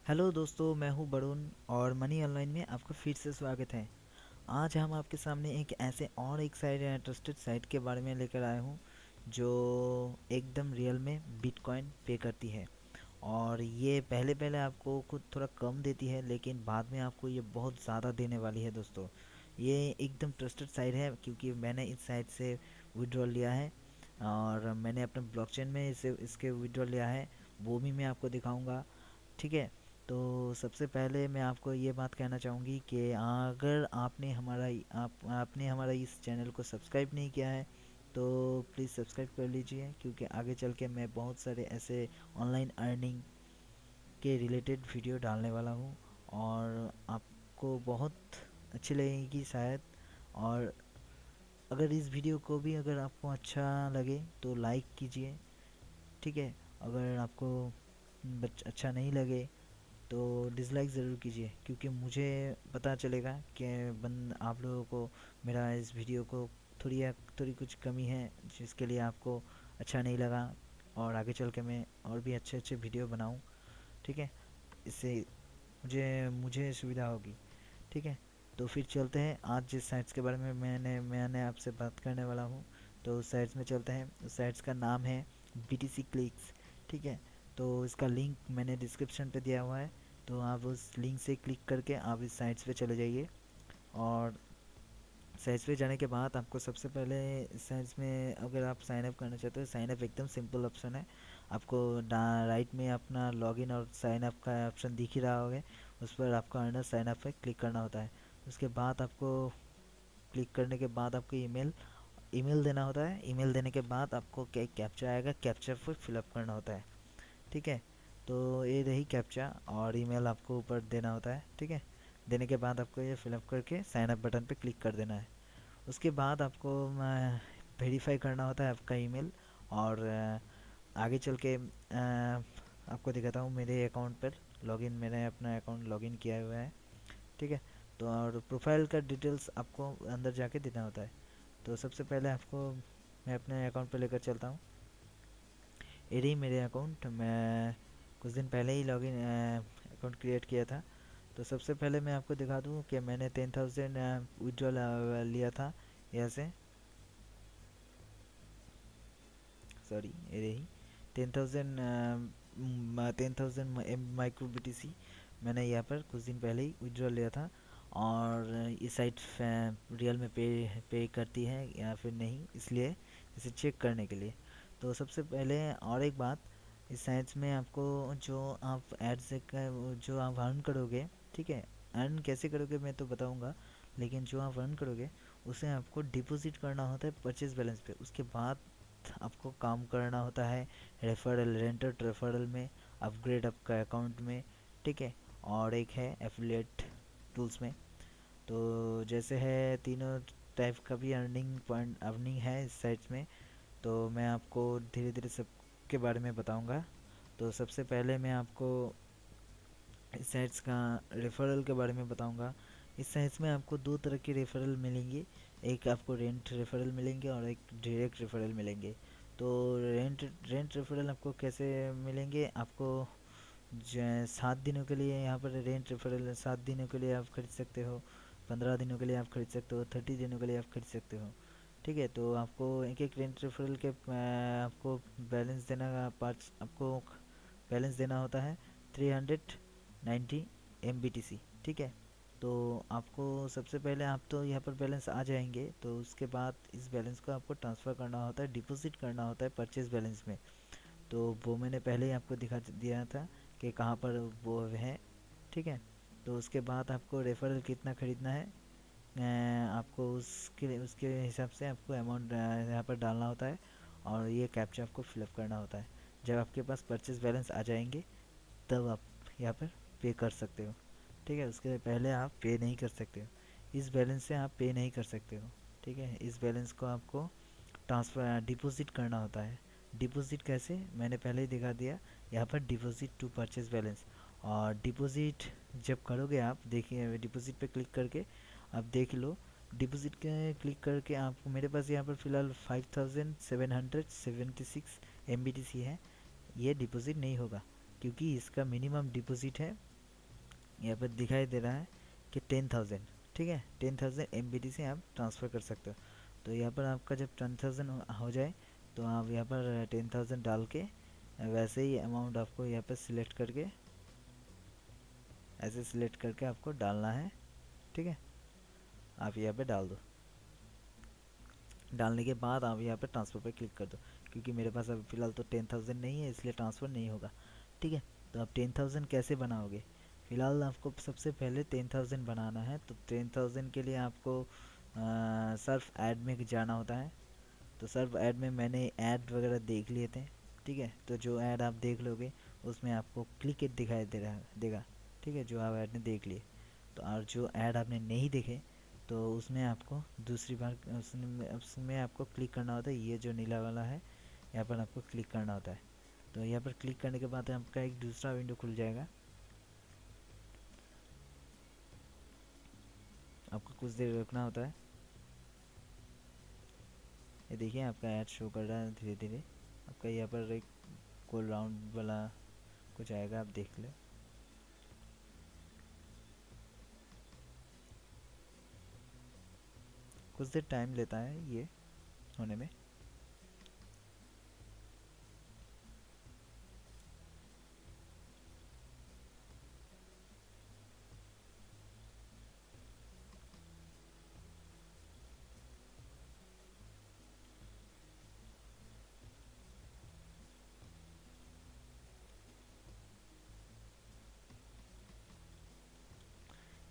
Hello दोस्तों, मैं हूं वरुण और मनी ऑनलाइन में आपका फिर से स्वागत है। आज हम आपके सामने एक ऐसे और एक साइट ट्रस्टेड साइट के बारे में लेकर आए हूं जो एकदम रियल में बिटकॉइन पे करती है। और ये पहले पहले आपको खुद थोड़ा कम देती है, लेकिन बाद में आपको ये बहुत ज़्यादा देने वाली है दोस्तों। ये एकदम ट्रस्टेड साइट है क्योंकि मैंने इस साइट से विड्रॉल लिया है और मैंने अपने ब्लॉकचेन में इसे इसके विड्रॉल लिया है। वो भी मैं आपको दिखाऊंगा। ठीक है। तो सबसे पहले मैं आपको ये बात कहना चाहूँगी कि अगर आपने हमारा इस चैनल को सब्सक्राइब नहीं किया है तो प्लीज़ सब्सक्राइब कर लीजिए, क्योंकि आगे चल के मैं बहुत सारे ऐसे ऑनलाइन अर्निंग के रिलेटेड वीडियो डालने वाला हूँ और आपको बहुत अच्छी लगेगी शायद। और अगर इस वीडियो को भी अगर आपको अच्छा लगे तो लाइक कीजिए। ठीक है। अगर आपको अच्छा नहीं लगे तो डिसलाइक ज़रूर कीजिए, क्योंकि मुझे पता चलेगा कि आप लोगों को मेरा इस वीडियो को थोड़ी कुछ कमी है जिसके लिए आपको अच्छा नहीं लगा, और आगे चल के मैं और भी अच्छे अच्छे वीडियो बनाऊं। ठीक है। इससे मुझे मुझे सुविधा होगी। ठीक है। तो फिर चलते हैं आज जिस साइट्स के बारे में मैंने आपसे बात करने वाला हूँ। तो उस साइट्स में चलते हैं। उस साइट्स का नाम है BTC क्लिक्स। ठीक है। तो इसका लिंक मैंने डिस्क्रिप्शन पे दिया हुआ है। तो आप उस लिंक से क्लिक करके आप इस साइट्स पे चले जाइए। और साइट्स पे जाने के बाद आपको सबसे पहले साइट्स में अगर आप साइन अप करना चाहते हो, साइन अप एकदम सिंपल ऑप्शन है। आपको राइट में अपना लॉगिन और साइन अप का ऑप्शन दिख ही रहा होगा। उस पर आपको अंडर साइन अप पे क्लिक करना होता है। उसके बाद आपको क्लिक करने के बाद आपको ईमेल देना होता है। ईमेल देने के बाद आपको क्या कैप्चा आएगा, कैप्चा पर फिलअप करना होता है। ठीक है। तो ये रही कैप्चा और ईमेल आपको ऊपर देना होता है। ठीक है। देने के बाद आपको ये फिलअप करके साइन अप बटन पे क्लिक कर देना है। उसके बाद आपको वेरीफाई करना होता है आपका ईमेल। और आगे चल के आपको दिखाता हूँ मेरे अकाउंट पर लॉगिन। मैंने अपना अकाउंट लॉगिन किया हुआ है। ठीक है। तो और प्रोफाइल का डिटेल्स आपको अंदर जाके देना होता है। तो सबसे पहले आपको मैं अपने अकाउंट पे लेकर चलता हूँ। ये रही मेरे अकाउंट। मैं कुछ दिन पहले ही लॉगिन अकाउंट क्रिएट किया था। तो सबसे पहले मैं आपको दिखा दूँ कि मैंने 10,000 विड्रॉल लिया था यहाँ से। सॉरी, ये रही 10,000 10,000 माइक्रो BTC मैंने यहाँ पर कुछ दिन पहले ही विड्रॉल लिया था। और ये साइट रियल में पे करती है या फिर नहीं, इसलिए इसे चेक करने के लिए। तो सबसे पहले और एक बात, इस साइट्स में आपको जो आप ऐड से जो आप अर्न करोगे, ठीक है, अर्न कैसे करोगे मैं तो बताऊंगा, लेकिन जो आप अर्न करोगे उसे आपको डिपॉजिट करना होता है परचेज बैलेंस पे। उसके बाद आपको काम करना होता है रेफरल, रेंटेड रेफरल में, अपग्रेड आपका अकाउंट में। ठीक है। और एक है एफिलिएट टूल्स में। तो जैसे है तीनों टाइप का भी अर्निंग पॉइंट अर्निंग है इस साइट्स में। तो मैं आपको धीरे धीरे सब के बारे में बताऊंगा। तो सबसे पहले मैं आपको इस साइट्स का रेफरल के बारे में बताऊंगा। इस साइट्स में आपको दो तरह के रेफरल मिलेंगे। एक आपको रेंट रेफरल मिलेंगे और एक डायरेक्ट रेफरल मिलेंगे। तो रेंट रेंट रेफरल आपको कैसे मिलेंगे? आपको 7 दिनों के लिए यहाँ पर रेंट रेफरल 7 दिनों के लिए आप खरीद सकते हो, 15 दिनों के लिए आप खरीद सकते हो, 30 दिनों के लिए आप खरीद सकते हो। ठीक है। तो आपको एक एक रेंट रेफरल के आपको बैलेंस देना पाँच आपको बैलेंस देना होता है 390 MBTC। ठीक है। तो आपको सबसे पहले आप तो यहाँ पर बैलेंस आ जाएंगे, तो उसके बाद इस बैलेंस को आपको ट्रांसफ़र करना होता है, डिपॉजिट करना होता है परचेज बैलेंस में। तो वो मैंने पहले ही आपको दिखा दिया था कि कहाँ पर वो है। ठीक है। तो उसके बाद आपको रेफरल कितना ख़रीदना है, आपको उसके हिसाब से आपको अमाउंट यहाँ पर डालना होता है। और ये कैप्चा आपको फिलअप करना होता है। जब आपके पास परचेज बैलेंस आ जाएंगे तब आप यहाँ पर पे कर सकते हो। ठीक है। उसके पहले आप पे नहीं कर सकते हो। इस बैलेंस से आप पे नहीं कर सकते हो। ठीक है। इस बैलेंस को आपको ट्रांसफ़र डिपॉज़िट करना होता है। डिपॉज़िट कैसे, मैंने पहले ही दिखा दिया। यहाँ पर डिपॉज़िट टू परचेज बैलेंस। और डिपॉज़िट जब करोगे आप देखिए, डिपॉज़िट पे क्लिक करके आप देख लो। डिपॉज़िट के क्लिक करके आपको, मेरे पास यहाँ पर फ़िलहाल 5,776 MBTC है। ये डिपॉज़िट नहीं होगा क्योंकि इसका मिनिमम डिपॉज़िट है यहाँ पर दिखाई दे रहा है कि 10,000, ठीक है, 10,000 MBD से आप ट्रांसफ़र कर सकते हो। तो यहाँ पर आपका जब 10,000 हो जाए तो आप यहाँ पर 10,000 डाल के वैसे ही अमाउंट आपको यहाँ पर सिलेक्ट करके, ऐसे सिलेक्ट करके आपको डालना है, ठीक है। आप यहाँ पे डाल दो। डालने के बाद आप यहाँ पे ट्रांसफ़र पे क्लिक कर दो, क्योंकि मेरे पास अभी फ़िलहाल तो 10,000 नहीं है, इसलिए ट्रांसफ़र नहीं होगा, ठीक है। तो आप 10,000 कैसे बनाओगे? फ़िलहाल आपको सबसे पहले 10,000 बनाना है, तो 10,000 के लिए आपको सर्फ ऐड में जाना होता है। तो सर्फ ऐड में मैंने ऐड वगैरह देख लिए थे, ठीक है। तो जो ऐड आप देख लोगे उसमें आपको क्लिक इट दिखाई दे रहा देगा, ठीक है, जो आप ऐड ने देख लिए। तो और जो ऐड आपने नहीं देखे तो उसमें आपको दूसरी बार उसमें आपको क्लिक करना होता है, ये जो नीला वाला है यहाँ पर आपको क्लिक करना होता है। तो यहाँ पर क्लिक करने के बाद आपका एक दूसरा विंडो खुल जाएगा। आपको कुछ देर रुकना होता है। ये देखिए आपका ऐड शो कर रहा है धीरे धीरे। आपका यहाँ पर एक गोल राउंड वाला कुछ आएगा, आप देख लो। कुछ देर टाइम लेता है ये होने में।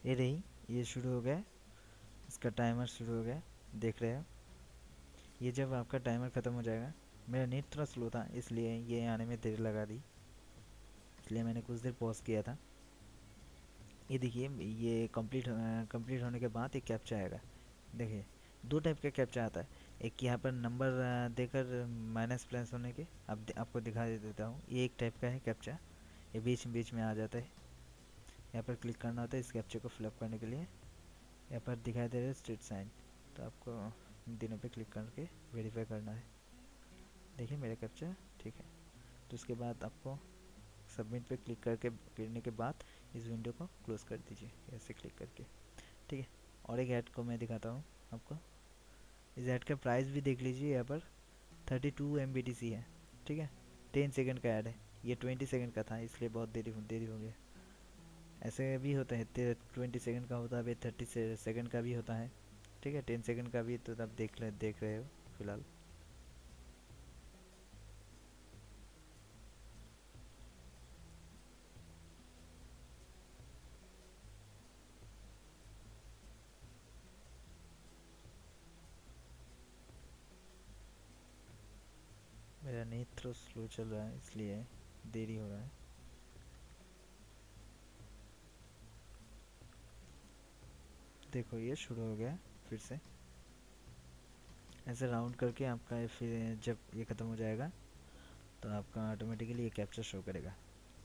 ये रही, ये शुरू हो गया, इसका टाइमर शुरू हो गया, देख रहे हो। ये जब आपका टाइमर ख़त्म हो जाएगा, मेरा नेट थोड़ा स्लो था इसलिए ये आने में देर लगा दी, इसलिए मैंने कुछ देर पॉज किया था। ये देखिए, ये कंप्लीट होने के बाद एक कैप्चा आएगा। देखिए दो टाइप का कैप्चा आता है। एक यहाँ पर नंबर देकर माइनस प्लस होने के, आपको दिखा देता हूँ। ये एक टाइप का है कैप्चा, ये बीच बीच में आ जाता है। यहाँ पर क्लिक करना होता है इस कैप्चे को फिलअप करने के लिए। यहाँ पर दिखाई दे रहा है स्ट्रीट साइन, तो आपको इन तीनों पे क्लिक करके वेरीफाई करना है। देखिए मेरा कैप्चा ठीक है। तो उसके बाद आपको सबमिट पे क्लिक करने के बाद इस विंडो को क्लोज़ कर दीजिए ऐसे क्लिक करके, ठीक है। और एक ऐड को मैं दिखाता हूँ आपको। इस ऐड का प्राइस भी देख लीजिए, यहाँ पर 32 MBTC है, ठीक है। 10 सेकंड का ऐड है, ये 20 सेकंड का था इसलिए बहुत देरी हो गया। ऐसे भी होता है, 20 सेकंड का होता है, 30 सेकंड का भी होता है, ठीक है। 10 सेकंड का भी तो आप देख रहे हो फिलहाल। मेरा नेट थोड़ा स्लो चल रहा है इसलिए देरी हो रहा है। देखो ये शुरू हो गया फिर से। ऐसे राउंड करके आपका फिर जब ये ख़त्म हो जाएगा तो आपका ऑटोमेटिकली ये कैप्चर शो करेगा,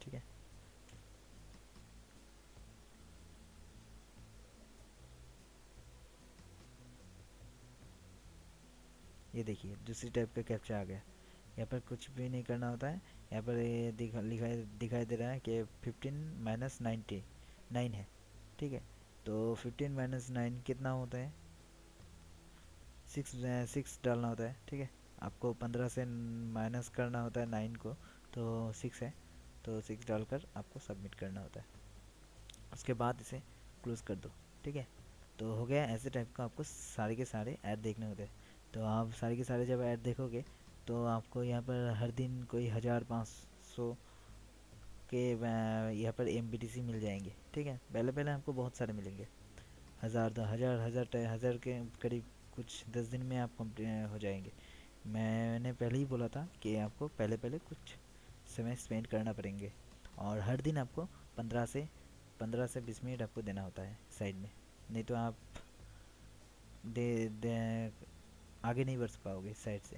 ठीक है। ये देखिए दूसरी टाइप का कैप्चा आ गया। यहाँ पर कुछ भी नहीं करना होता है। यहाँ पर ये दिखाई दे रहा है कि 15 - 99 है, ठीक है। तो 15 - 9 कितना होता है? 6 डालना होता है, ठीक है। आपको 15 से माइनस करना होता है 9 को, तो 6 है, तो 6 डालकर आपको सबमिट करना होता है। उसके बाद इसे क्लोज़ कर दो, ठीक है। तो हो गया। ऐसे टाइप का आपको सारे के सारे ऐड देखने होते हैं। तो आप सारे के सारे जब ऐड देखोगे तो आपको यहाँ पर हर दिन कोई 1500 के यहाँ पर MBTC मिल जाएंगे, ठीक है। पहले पहले आपको बहुत सारे मिलेंगे, हज़ार दो हज़ार हज़ार हज़ार के करीब कुछ 10 दिन में आप कंप्लीट हो जाएंगे। मैंने पहले ही बोला था कि आपको पहले पहले कुछ समय स्पेंड करना पड़ेंगे, और हर दिन आपको 15 से 20 मिनट आपको देना होता है साइड में, नहीं तो आप दे आगे नहीं बढ़ पाओगे इस साइड से,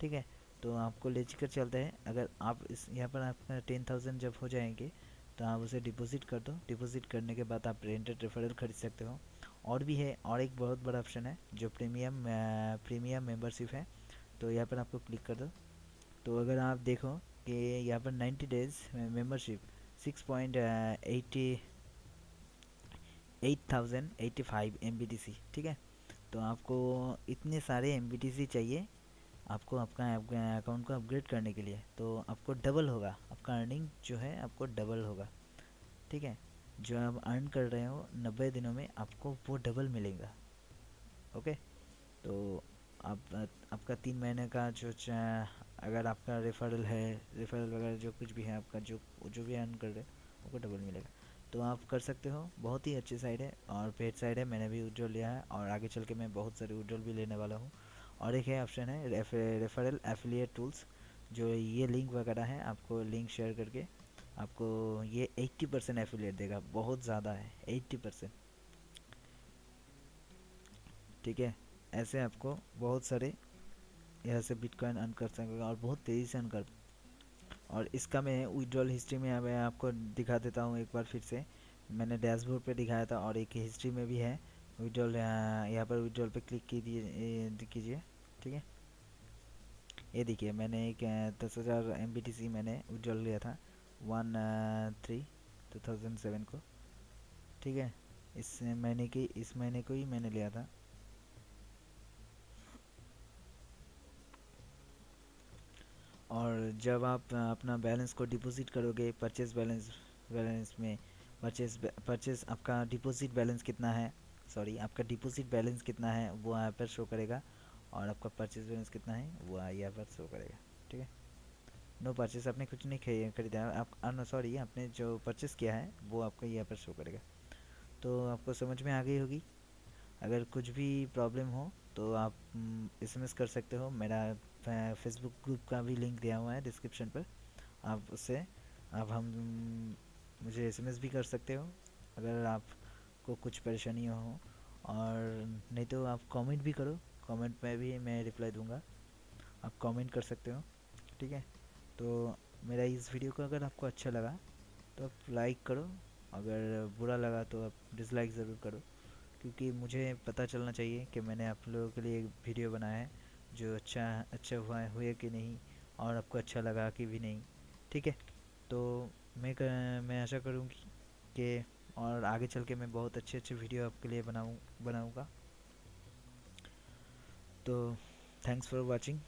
ठीक है। तो आपको लेकर चलते हैं। अगर आप इस यहाँ पर आपका 10,000 जब हो जाएंगे तो आप उसे डिपॉजिट कर दो। डिपॉजिट करने के बाद आप रेंटेड रेफरल खरीद सकते हो। और भी है, और एक बहुत बड़ा ऑप्शन है जो प्रीमियम मेंबरशिप है। तो यहाँ पर आपको क्लिक कर दो। तो अगर आप देखो कि यहाँ पर 90 डेज़ मेंबरशिप 6.80 8085 MBTC, ठीक है। तो आपको इतने सारे MBTC चाहिए आपको आपका अकाउंट को अपग्रेड करने के लिए। तो आपको डबल होगा, आपका अर्निंग जो है आपको डबल होगा, ठीक है। जो आप अर्न कर रहे हो 90 दिनों में आपको वो डबल मिलेगा। ओके। तो आप आपका 3 महीने का अगर आपका रेफरल है, रेफरल वगैरह जो कुछ भी है आपका, जो जो भी अर्न कर रहे हैं आपको डबल मिलेगा। तो आप कर सकते हो, बहुत ही अच्छी साइड है और पेड साइड है। मैंने भी विड्रॉल लिया है और आगे चल के मैं बहुत सारे विड्रॉल भी लेने वाला हूँ। और एक है ऑप्शन है रेफरल एफिलिएट टूल्स, जो ये लिंक वगैरह है, आपको लिंक शेयर करके आपको ये 80% एफिलिएट देगा। बहुत ज़्यादा है 80%, ठीक है। ऐसे आपको बहुत सारे यहाँ से बिटकॉइन अर्न कर सकेगा और बहुत तेज़ी से अर्न कर। और इसका मैं विड्रॉल हिस्ट्री में मैं आपको दिखा देता हूँ एक बार फिर से। मैंने डैशबोर्ड पे दिखाया था और एक हिस्ट्री में भी है विड्रॉल। यहाँ पर विड्रॉल पे क्लिक कीजिए, ठीक है। ये देखिए मैंने एक 10,000 MBTC मैंने विड्रॉल लिया था 1/3/2007 को, ठीक है। इस महीने को ही मैंने लिया था। और जब आप अपना बैलेंस को डिपॉजिट करोगे परचेस बैलेंस बैलेंस में, परचेस आपका डिपॉजिट बैलेंस कितना है, सॉरी आपका डिपॉजिट बैलेंस कितना है वो यहाँ पर शो करेगा। और आपका परचेस बैलेंस कितना है वो यहाँ पर शो करेगा, ठीक है। नो परचेस, आपने कुछ नहीं खरीदा है आप, सॉरी आपने जो परचेस किया है वो आपको यहाँ पर शो करेगा। तो आपको समझ में आ गई होगी। अगर कुछ भी प्रॉब्लम हो तो आप SMS कर सकते हो। मेरा फेसबुक ग्रुप का भी लिंक दिया हुआ है डिस्क्रिप्शन पर, आप उससे आप हम मुझे SMS भी कर सकते हो अगर आपको कुछ परेशानी हो। और नहीं तो आप कमेंट भी करो, कमेंट में भी मैं रिप्लाई दूंगा, आप कमेंट कर सकते हो, ठीक है। तो मेरा इस वीडियो को अगर आपको अच्छा लगा तो आप लाइक करो, अगर बुरा लगा तो आप डिसलाइक ज़रूर करो, क्योंकि मुझे पता चलना चाहिए कि मैंने आप लोगों के लिए एक वीडियो बनाया है जो अच्छा हुए कि नहीं, और आपको अच्छा लगा कि भी नहीं, ठीक है। तो मैं आशा करूँगी कि और आगे चल के मैं बहुत अच्छे अच्छे वीडियो आपके लिए बनाऊँगा। तो थैंक्स फॉर वाचिंग।